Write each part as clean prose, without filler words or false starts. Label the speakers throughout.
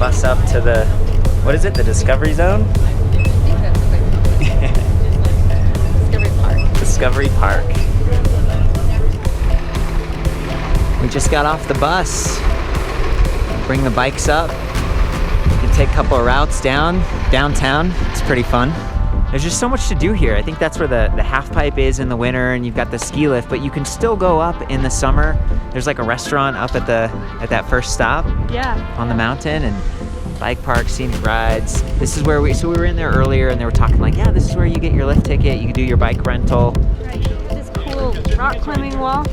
Speaker 1: bus up to the, what is it, the Discovery Zone?
Speaker 2: Discovery Park.
Speaker 1: Discovery Park. We just got off the bus. Bring the bikes up. You can take a couple of routes downtown. It's pretty fun. There's just so much to do here. I think that's where the half pipe is in the winter, and you've got the ski lift, but you can still go up in the summer. There's like a restaurant up at that first stop.
Speaker 2: Yeah.
Speaker 1: On the mountain, and bike park, scenic rides. This is where we were in there earlier, and they were talking like, yeah, this is where you get your lift ticket. You can do your bike rental.
Speaker 2: Right. This cool rock climbing wall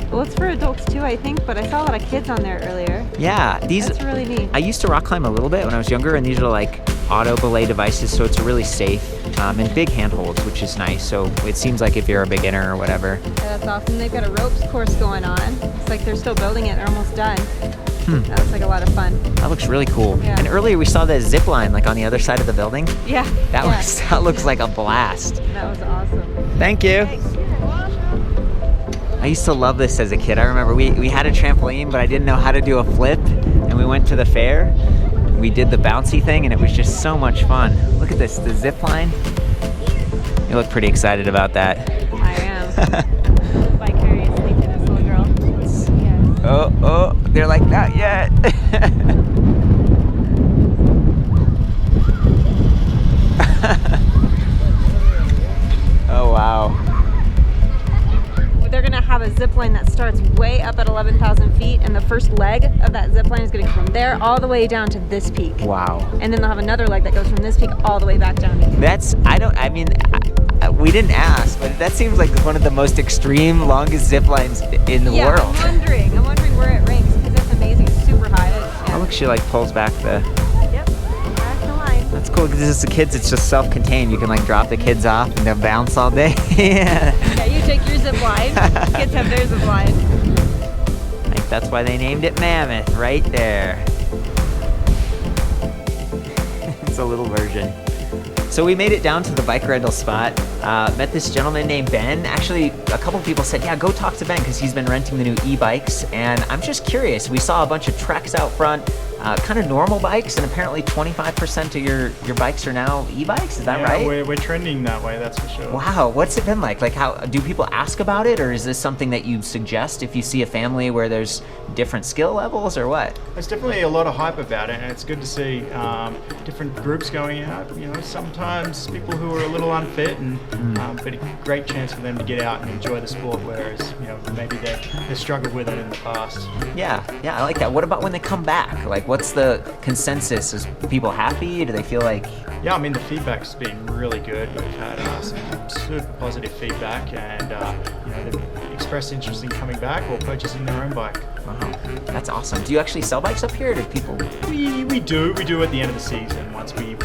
Speaker 2: it's for adults too, I think, but I saw a lot of kids on there earlier.
Speaker 1: Yeah,
Speaker 2: That's really neat.
Speaker 1: I used to rock climb a little bit when I was younger, and these are like auto belay devices, so it's really safe, and big handholds, which is nice. So it seems like if you're a beginner or whatever.
Speaker 2: Yeah, that's awesome. They've got a ropes course going on. It's like they're still building it. They're almost done. That looks like a lot of fun.
Speaker 1: That looks really cool.
Speaker 2: Yeah.
Speaker 1: And earlier we saw the zip line like on the other side of the building.
Speaker 2: Yeah.
Speaker 1: That looks like a blast.
Speaker 2: That was awesome.
Speaker 1: Thank you. I used to love this as a kid. I remember we had a trampoline, but I didn't know how to do a flip, and we went to the fair. We did the bouncy thing, and it was just so much fun. Look at this, the zip line. You look pretty excited about that.
Speaker 2: I am. Vicariously to this little girl. Yes.
Speaker 1: Oh, they're like, not yet. Oh, wow.
Speaker 2: They're gonna have a zip line that starts way up at 11,000 feet, and the first leg of that zip line is gonna go from there all the way down to this peak.
Speaker 1: Wow.
Speaker 2: And then they'll have another leg that goes from this peak all the way back down to here.
Speaker 1: We didn't ask, but that seems like one of the most extreme, longest zip lines in the world.
Speaker 2: I'm wondering where it ranks, because it's amazing. It's super high.
Speaker 1: Oh, look, she like pulls back the...
Speaker 2: Yep, back the line.
Speaker 1: That's cool, because it's the kids, it's just self-contained. You can like drop the kids off and they'll bounce all day. Yeah.
Speaker 2: Yeah, you take your zip line. Kids have their zip line.
Speaker 1: I think that's why they named it Mammoth, right there. It's a little version. So we made it down to the bike rental spot, met this gentleman named Ben. Actually, a couple people said, yeah, go talk to Ben, because he's been renting the new e-bikes, and I'm just curious. We saw a bunch of Treks out front, kind of normal bikes, and apparently 25% of your bikes are now e-bikes, is that right?
Speaker 3: We're trending that way, that's for sure.
Speaker 1: Wow, what's it been like? Like, how do people ask about it, or is this something that you suggest if you see a family where there's different skill levels, or what?
Speaker 3: There's definitely a lot of hype about it, and it's good to see different groups going out. You know, sometimes people who are a little unfit, and but a great chance for them to get out and enjoy the sport, whereas maybe they struggled with it in the past.
Speaker 1: Yeah, I like that. What about when they come back? Like, what's the consensus? Is people happy? Do they feel like...
Speaker 3: Yeah, I mean, the feedback's been really good. We've had some super positive feedback, and they've expressed interest in coming back or purchasing their own bike.
Speaker 1: Wow, that's awesome. Do you actually sell bikes up here, or do people...
Speaker 3: We do at the end of the season once we've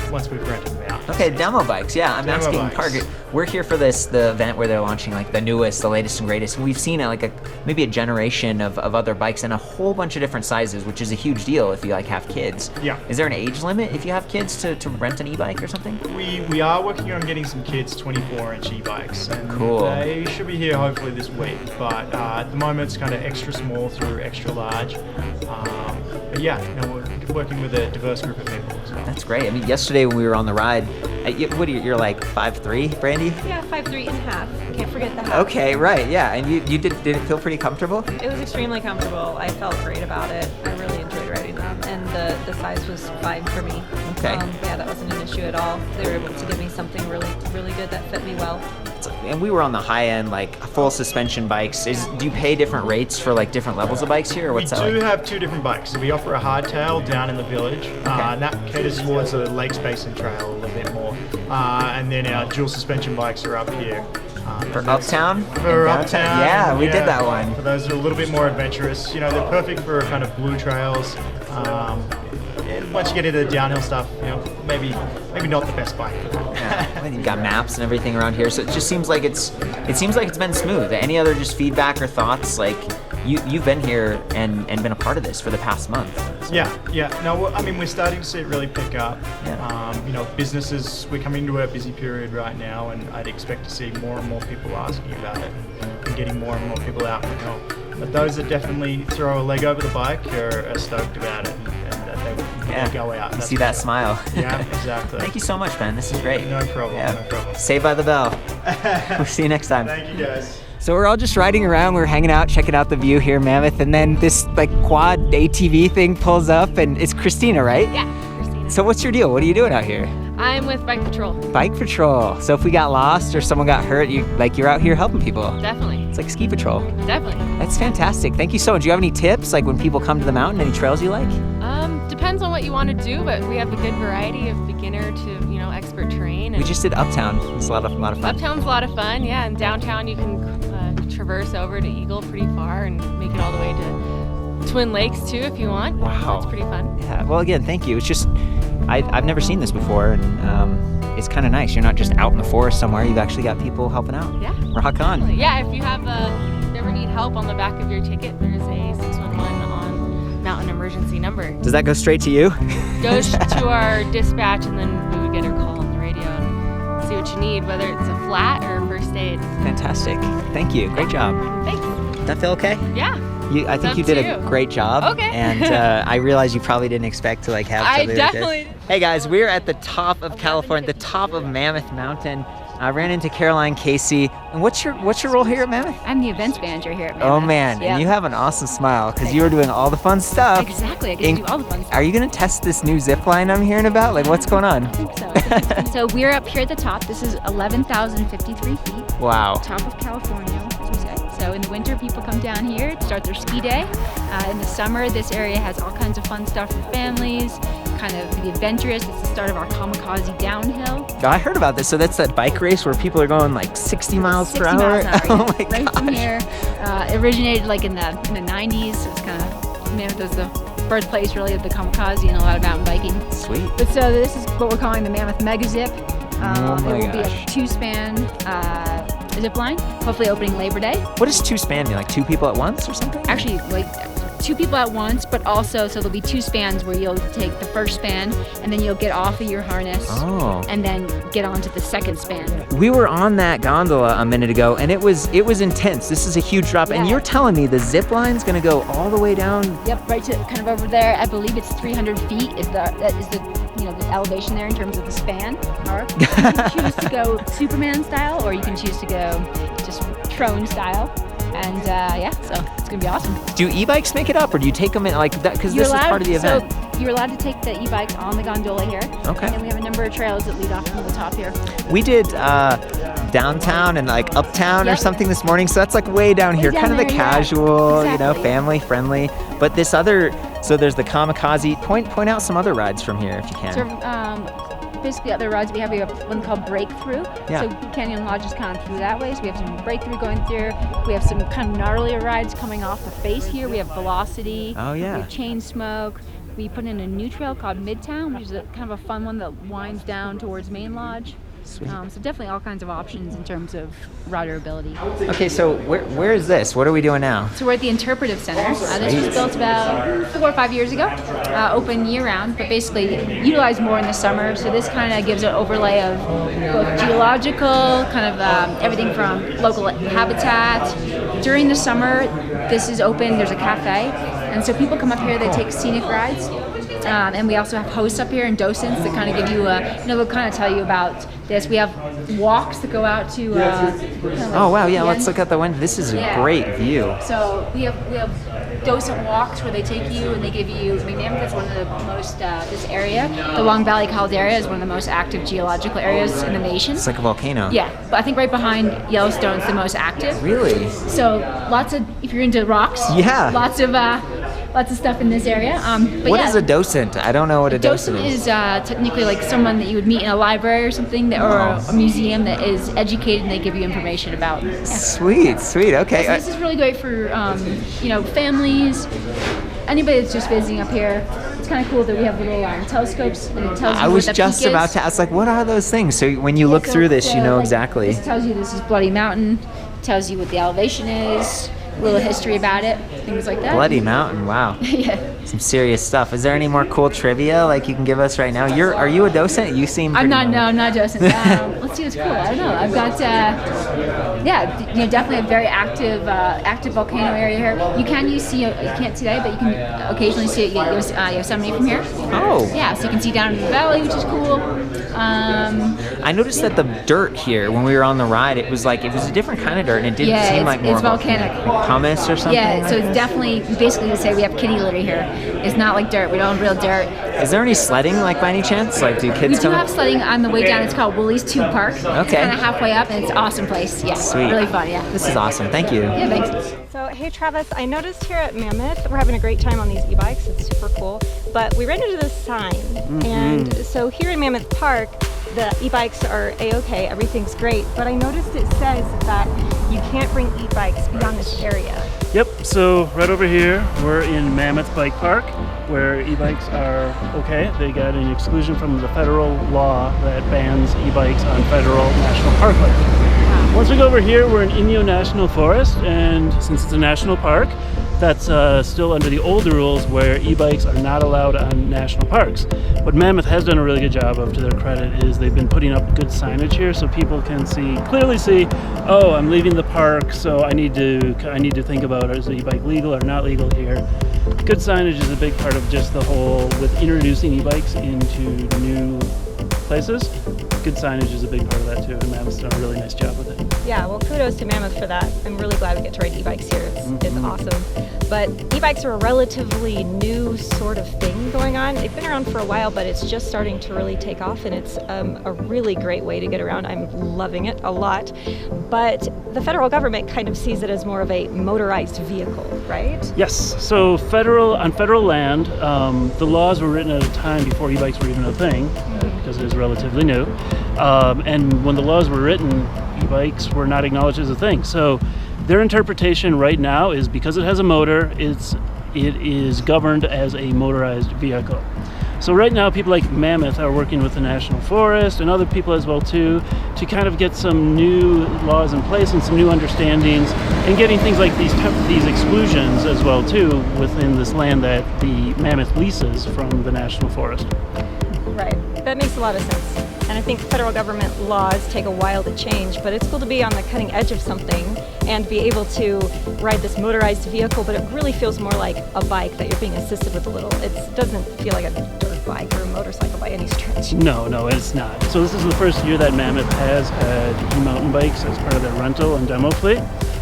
Speaker 3: rented them out.
Speaker 1: Okay, demo bikes. Yeah, I'm
Speaker 3: Demo
Speaker 1: asking
Speaker 3: bikes.
Speaker 1: Target. We're here for the event where they're launching like the newest, the latest and greatest. And we've seen maybe a generation of other bikes and a whole bunch of different sizes, which is a huge deal if you like have kids.
Speaker 3: Yeah.
Speaker 1: Is there an age limit if you have kids to rent an e-bike or something?
Speaker 3: We are working on getting some kids 24-inch e-bikes, and
Speaker 1: Cool.
Speaker 3: They should be here hopefully this week. But at the moment it's kind of extra small through extra large. But yeah, we're working with a diverse group of people as well.
Speaker 1: That's great. I mean, yesterday when we were on the ride, you're like 5'3", Brandy?
Speaker 2: Yeah, 5'3" and a half. Can't forget the half.
Speaker 1: Okay, right, yeah. And you did it feel pretty comfortable?
Speaker 2: It was extremely comfortable. I felt great about it. I really enjoyed riding them, and the size was fine for me.
Speaker 1: Okay.
Speaker 2: Yeah, that wasn't an issue at all. They were able to give me something really, really good that fit me well.
Speaker 1: And we were on the high end, like full suspension bikes. Do you pay different rates for like different levels of bikes here, or what's that like?
Speaker 3: We do have two different bikes. So we offer a hardtail down in the village, and that caters towards the Lakes Basin Trail a little bit more. And then our dual suspension bikes are up here.
Speaker 1: For Uptown?
Speaker 3: For Uptown.
Speaker 1: Yeah, we did that one.
Speaker 3: For those who are a little bit more adventurous, they're perfect for kind of blue trails. And once you get into the downhill stuff, maybe not the best bike.
Speaker 1: Yeah. You've got maps and everything around here, so it just seems like it's been smooth. Any other just feedback or thoughts? Like you've been here and been a part of this for the past month. So.
Speaker 3: Yeah. No, I mean, we're starting to see it really pick up.
Speaker 1: Yeah.
Speaker 3: Businesses, we're coming into a busy period right now, and I'd expect to see more and more people asking about it and getting more and more people out. But those that definitely throw a leg over the bike are stoked about it, and that they they go out.
Speaker 1: You
Speaker 3: That's
Speaker 1: see that smile.
Speaker 3: Yeah, exactly.
Speaker 1: Thank you so much, Ben. This is great.
Speaker 3: No problem.
Speaker 1: Yeah.
Speaker 3: No problem.
Speaker 1: Saved by the bell. We'll see you next time.
Speaker 3: Thank you, guys.
Speaker 1: So we're all just riding around, we're hanging out, checking out the view here in Mammoth, and then this like quad ATV thing pulls up, and it's Christina, right?
Speaker 4: Yeah, Christina.
Speaker 1: So what's your deal? What are you doing out here?
Speaker 4: I'm with Bike Patrol.
Speaker 1: Bike patrol. So if we got lost or someone got hurt, you're out here helping people.
Speaker 4: Definitely.
Speaker 1: It's like ski patrol.
Speaker 4: Definitely.
Speaker 1: That's fantastic. Thank you so much. Do you have any tips, like when people come to the mountain, any trails you like?
Speaker 4: Depends on what you want to do, but we have a good variety of beginner to, expert terrain.
Speaker 1: We just did Uptown. It's a lot of fun.
Speaker 4: Uptown's a lot of fun, yeah. And downtown you can traverse over to Eagle pretty far and make it all the way to Twin Lakes too if you want.
Speaker 1: Wow.
Speaker 4: That's pretty fun.
Speaker 1: Yeah. Well, again, thank you. It's just I've never seen this before, and it's kind of nice. You're not just out in the forest somewhere. You've actually got people helping out.
Speaker 4: Yeah.
Speaker 1: Rock on.
Speaker 4: Definitely. Yeah, if you ever need help, on the back of your ticket there's a 611 on mountain emergency number.
Speaker 1: Does that go straight to you?
Speaker 4: Goes to our dispatch, and then we would get a call on the radio and see what you need, whether it's a flat or first aid.
Speaker 1: Fantastic. Thank you. Great job.
Speaker 4: Thanks.
Speaker 1: That feel okay?
Speaker 4: Yeah.
Speaker 1: I think
Speaker 4: Up
Speaker 1: you did
Speaker 4: to
Speaker 1: a
Speaker 4: you.
Speaker 1: great job.
Speaker 4: Okay.
Speaker 1: And I realize you probably didn't expect to have
Speaker 4: I
Speaker 1: something like
Speaker 4: definitely
Speaker 1: this. Hey guys, we're at the top of California, the top of Mammoth Mountain. I ran into Caroline Casey. And what's your role here at Mammoth?
Speaker 5: I'm the events manager here at Mammoth.
Speaker 1: Oh man,
Speaker 5: Yeah.
Speaker 1: and you have an awesome smile because you were doing all the fun stuff.
Speaker 5: Exactly, I get to do all the fun stuff.
Speaker 1: Are you gonna test this new zip line I'm hearing about? Like, what's going on?
Speaker 5: I think so. So we're up here at the top. This is 11,053 feet.
Speaker 1: Wow.
Speaker 5: Top of California, as we say. So in the winter, people come down here to start their ski day. In the summer, this area has all kinds of fun stuff for families, kind of the adventurous. It's the start of our Kamikazi downhill.
Speaker 1: I heard about this. So that's that bike race where people are going like 60 miles per
Speaker 5: 60
Speaker 1: hour?
Speaker 5: miles an hour,
Speaker 1: Oh
Speaker 5: yeah.
Speaker 1: my
Speaker 5: Right
Speaker 1: gosh.
Speaker 5: from here. It originated like in the 90s. It's kind of, Mammoth was the birthplace really of the Kamikazi and a lot of mountain biking.
Speaker 1: Sweet.
Speaker 5: But so this is what we're calling the Mammoth Megazip.
Speaker 1: Oh my
Speaker 5: it will be
Speaker 1: gosh.
Speaker 5: a two-span zip line, hopefully opening Labor Day.
Speaker 1: What does two span mean? Like two people at once or something?
Speaker 5: Actually, like two people at once, but also, so there'll be two spans where you'll take the first span and then you'll get off of your harness
Speaker 1: Oh.
Speaker 5: and then get onto the second span.
Speaker 1: We were on that gondola a minute ago, and it was intense. This is a huge drop, and
Speaker 5: Yeah.
Speaker 1: you're telling me the zip line's gonna go all the way down.
Speaker 5: Yep, right to kind of over there. I believe it's 300 feet. That is the elevation there in terms of the span arc. You can choose to go Superman style, or you can choose to go just Trone style. And so it's gonna be awesome.
Speaker 1: Do e-bikes make it up, or do you take them in like that? Because this is part of the event.
Speaker 5: So you're allowed to take the e-bikes on the gondola here.
Speaker 1: Okay.
Speaker 5: And we have a number of trails that lead off from the top here.
Speaker 1: We did downtown and like uptown or
Speaker 5: Yep.
Speaker 1: something this morning, so that's like way down here,
Speaker 5: down
Speaker 1: kind of the
Speaker 5: there, yeah.
Speaker 1: casual,
Speaker 5: Exactly.
Speaker 1: family friendly. But this other, so there's the Kamikazi. Point out some other rides from here if you can.
Speaker 5: So basically other rides we have one called Breakthrough.
Speaker 1: Yeah.
Speaker 5: So Canyon Lodge is kind of through that way. So we have some Breakthrough going through. We have some kind of gnarlier rides coming off the face here. We have Velocity.
Speaker 1: Oh, yeah.
Speaker 5: We have Chain Smoke. We put in a new trail called Midtown, which is kind of a fun one that winds down towards Main Lodge.
Speaker 1: Sweet.
Speaker 5: So definitely all kinds of options in terms of rider ability.
Speaker 1: Okay, so where is this? What are we doing now?
Speaker 5: So we're at the Interpretive Center. This was built about 4 or 5 years ago, open year-round, but basically utilized more in the summer. So this kind of gives an overlay of both geological, kind of everything from local habitat. During the summer, this is open. There's a cafe, and so people come up here. They take scenic rides. And we also have hosts up here and docents that kind of give you they'll kind of tell you about this. We have walks that go out to.
Speaker 1: Oh wow, yeah. Let's look out the window. This is a
Speaker 5: Yeah.
Speaker 1: great view.
Speaker 5: So we have docent walks where they take you and they give you. I mean, Mammoth is one of the most. This area, the Long Valley Caldera, is one of the most active geological areas in the nation.
Speaker 1: It's like a volcano.
Speaker 5: Yeah, but I think right behind Yellowstone is the most active.
Speaker 1: Really?
Speaker 5: So lots of, if you're into rocks.
Speaker 1: Yeah.
Speaker 5: Lots of stuff in this area. But
Speaker 1: What
Speaker 5: yeah.
Speaker 1: is a docent? I don't know what a docent
Speaker 5: Docent
Speaker 1: is.
Speaker 5: is technically like someone that you would meet in a library or something, or a museum that is educated and they give you information about. Yeah.
Speaker 1: Sweet. Okay.
Speaker 5: So this is really great for families, anybody that's just visiting up here. It's kind of cool that we have little telescopes and it tells you
Speaker 1: I was
Speaker 5: what the
Speaker 1: just
Speaker 5: peak
Speaker 1: about
Speaker 5: is.
Speaker 1: to ask, like, what are those things? So when you look
Speaker 5: So-
Speaker 1: through this,
Speaker 5: so,
Speaker 1: you know
Speaker 5: like,
Speaker 1: exactly.
Speaker 5: This tells you this is Bloody Mountain, tells you what the elevation is, a little history about it, things like that.
Speaker 1: Bloody Mountain. Wow.
Speaker 5: Yeah.
Speaker 1: Some serious stuff. Is there any more cool trivia like you can give us right now? Are you a docent? You seem.
Speaker 5: I'm
Speaker 1: pretty
Speaker 5: not. No,
Speaker 1: normal.
Speaker 5: I'm not docent. Let's see what's cool. I don't know. I've got. Yeah, definitely a very active volcano area here. You can you can't see that, but you can occasionally see Yosemite from here.
Speaker 1: Oh.
Speaker 5: Yeah, so you can see down in the valley, which is cool.
Speaker 1: I noticed that the dirt here, when we were on the ride, it was a different kind of dirt, and it didn't seem like more
Speaker 5: it's volcanic.
Speaker 1: Like pumice or something.
Speaker 5: Yeah, so it's definitely basically to say we have kitty litter here. It's not like dirt. We don't have real dirt.
Speaker 1: Is there any sledding, like by any chance? Like, do kids
Speaker 5: We do
Speaker 1: come?
Speaker 5: have sledding on the way down. It's called Woolies Tube Park. It's
Speaker 1: Okay.
Speaker 5: kind of halfway up, and it's an awesome place. Yeah,
Speaker 1: Sweet.
Speaker 5: really fun. Yeah.
Speaker 1: This is awesome. Thank you.
Speaker 5: Yeah, thanks.
Speaker 2: So, hey Travis, I noticed here at Mammoth, we're having a great time on these e-bikes. It's super cool. But we ran into this sign. And so here in Mammoth Park, the e-bikes are a-okay, everything's great. But I noticed it says that you can't bring e-bikes beyond this area.
Speaker 6: Yep, so right over here, we're in Mammoth Bike Park, where e-bikes are okay. They got an exclusion from the federal law that bans e-bikes on federal national park land. Once we go over here, we're in Inyo National Forest, and since it's a national park, that's still under the old rules where e-bikes are not allowed on national parks. What Mammoth has done a really good job of, to their credit, is they've been putting up good signage here so people can clearly see, oh, I'm leaving the park, so I need to think about, is the e-bike legal or not legal here? Good signage is a big part of just the whole, with introducing e-bikes into new places. Good signage is a big part of that too, and Mammoth's done a really nice job with it.
Speaker 2: Yeah, well, kudos to Mammoth for that. I'm really glad we get to ride e-bikes here. It's awesome. But e-bikes are a relatively new sort of thing going on. They've been around for a while, but it's just starting to really take off, and it's a really great way to get around. I'm loving it a lot. But the federal government kind of sees it as more of a motorized vehicle, right?
Speaker 6: Yes, so on federal land, the laws were written at a time before e-bikes were even a thing, because it is relatively new. And when the laws were written, e-bikes were not acknowledged as a thing. So their interpretation right now is because it has a motor, it is governed as a motorized vehicle. So right now, people like Mammoth are working with the National Forest and other people as well too, to kind of get some new laws in place and some new understandings, and getting things like these exclusions as well too within this land that the Mammoth leases from the National Forest.
Speaker 2: Right. That makes a lot of sense. And I think federal government laws take a while to change, but it's cool to be on the cutting edge of something and be able to ride this motorized vehicle, but it really feels more like a bike that you're being assisted with a little. It doesn't feel like a dirt bike or a motorcycle by any stretch.
Speaker 6: No, it's not. So this is the first year that Mammoth has had e-mountain bikes as part of their rental and demo fleet.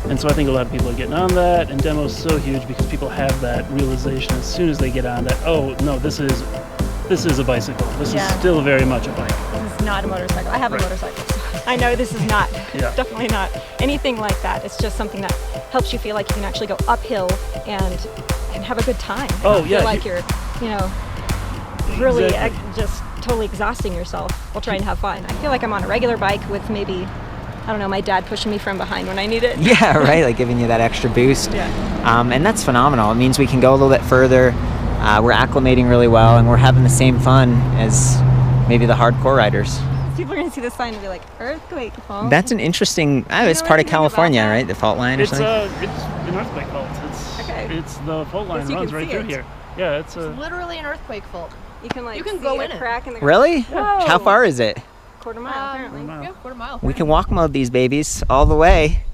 Speaker 6: And so I think a lot of people are getting on that, and demo's so huge because people have that realization as soon as they get on that, oh no, this is a bicycle. This is still very much a bike.
Speaker 2: This is not a motorcycle. I have a motorcycle, so I know this is not, definitely not anything like that. It's just something that helps you feel like you can actually go uphill and have a good time.
Speaker 6: Oh, yeah.
Speaker 2: Feel like you're, really just totally exhausting yourself while trying to have fun. I feel like I'm on a regular bike with maybe, I don't know, my dad pushing me from behind when I need it.
Speaker 1: Yeah, right, like giving you that extra boost.
Speaker 2: Yeah.
Speaker 1: And that's phenomenal. It means we can go a little bit further. We're acclimating really well, and we're having the same fun as maybe the hardcore riders.
Speaker 2: People are going to see the sign and be like, earthquake fault.
Speaker 1: That's an interesting, it's
Speaker 2: know
Speaker 1: part of
Speaker 2: anything
Speaker 1: California,
Speaker 2: about that?
Speaker 1: right? The fault line or
Speaker 6: It's
Speaker 1: something?
Speaker 6: it's an earthquake fault. It's the fault line
Speaker 2: you
Speaker 6: runs
Speaker 2: can
Speaker 6: right
Speaker 2: see
Speaker 6: through
Speaker 2: it.
Speaker 6: here. Yeah, it's a
Speaker 7: Literally an earthquake fault.
Speaker 2: You can
Speaker 7: You can
Speaker 2: see
Speaker 7: go
Speaker 2: a
Speaker 7: in it.
Speaker 2: crack in the
Speaker 1: Really?
Speaker 2: Whoa.
Speaker 1: How far is it?
Speaker 2: Quarter mile, apparently.
Speaker 7: Yeah, quarter mile.
Speaker 1: We can walk mode these babies all the way.